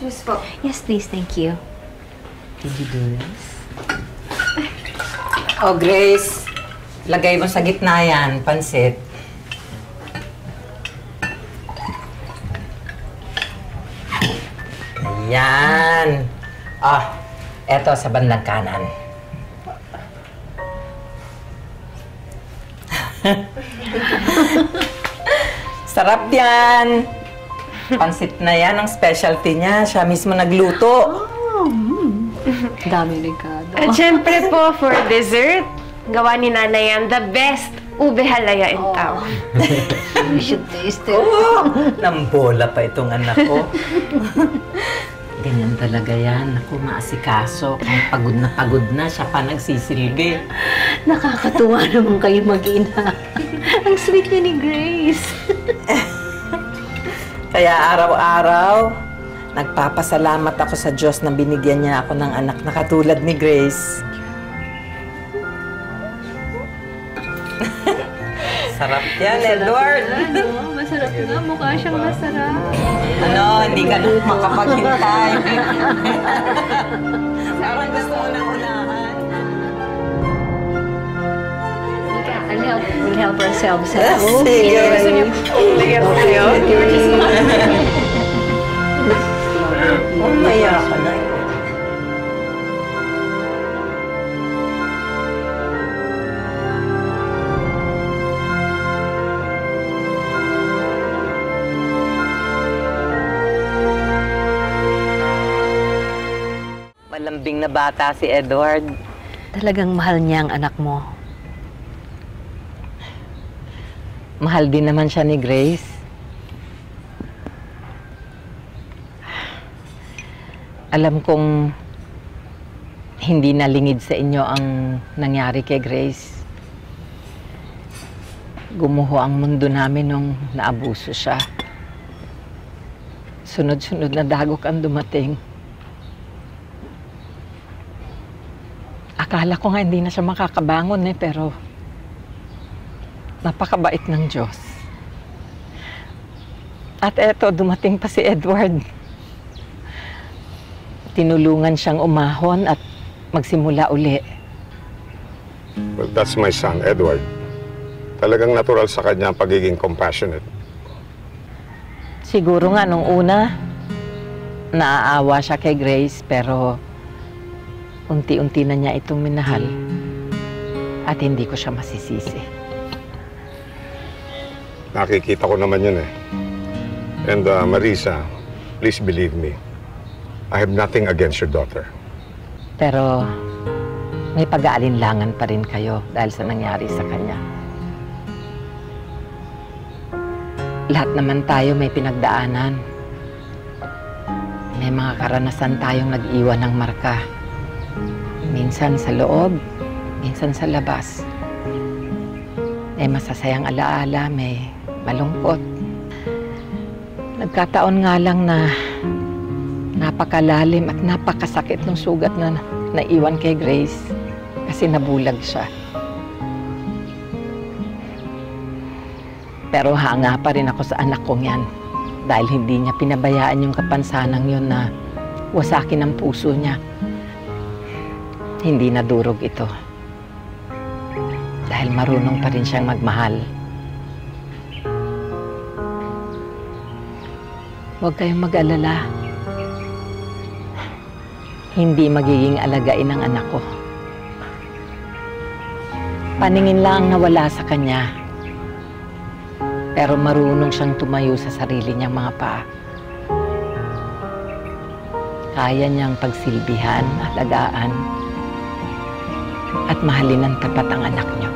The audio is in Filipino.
Juice po. Yes, please. Thank you. Did you do this? Oh, Grace. Lagay mo sa gitna yan, pansit. Ayan. Eto sa bandang kanan. Sarap yan. Pansit na yan, ang specialty niya. Siya mismo nagluto. Dami Ricardo. At syempre po, for dessert, gawa ni Nanay yan, the best ube halaya in town. You should taste it. Nambola pa itong anak ko. Ganyan talaga yan. Ako, maasikaso. Kung pagod na, siya pa nagsisilbi. Nakakatuwa naman kayo mag-ina. Ang sweet niya ni Grace. Kaya araw-araw, nagpapasalamat ako sa Diyos na binigyan niya ako ng anak na katulad ni Grace. Sarap yan, Edward. Ano? Masarap nga. Mukha siyang masarap. Ano, hindi ka na makapaghintay. Parang gusto mo na unahan. We'll help ourselves. Sige. Gusto niyo bigyan ko kayo? Umaya ka na. Malambing na bata si Edward. Talagang mahal niya ang anak mo. Mahal din naman siya ni Grace. Alam kong hindi nalingid sa inyo ang nangyari kay Grace. Gumuho ang mundo namin nung naabuso siya. Sunod-sunod na dagok ang dumating. Akala ko nga hindi na siya makakabangon pero napakabait ng Diyos. At eto, dumating pa si Edward. Tinulungan siyang umahon at magsimula uli. Well, that's my son, Edward. Talagang natural sa kanya ang pagiging compassionate. Siguro nga nung una, naaawa siya kay Grace, pero unti-unti na niya itong minahal at hindi ko siya masisisi. Nakikita ko naman yun eh. And Marisa, please believe me. I have nothing against your daughter. Pero may pag-aalinlangan pa rin kayo dahil sa nangyari sa kanya. Lahat naman tayo may pinagdaanan. May mga karanasan tayong nag-iwan ng marka. Minsan sa loob, minsan sa labas. May masasayang alaala, may malungkot. Nagkataon nga lang na napakalalim at napakasakit ng sugat na naiwan kay Grace kasi nabulag siya. Pero hanga pa rin ako sa anak kong yan dahil hindi niya pinabayaan yung kapansanang yun na wasakin ang puso niya. Hindi nadurog ito dahil marunong pa rin siyang magmahal. Huwag kayong mag-alala. Hindi magiging alagain ng anak ko. Paningin lang ang nawala sa kanya. Pero marunong siyang tumayo sa sarili niyang mga paa. Kaya niyang pagsilbihan, alagaan, at mahalin ng tapat ang anak niyo.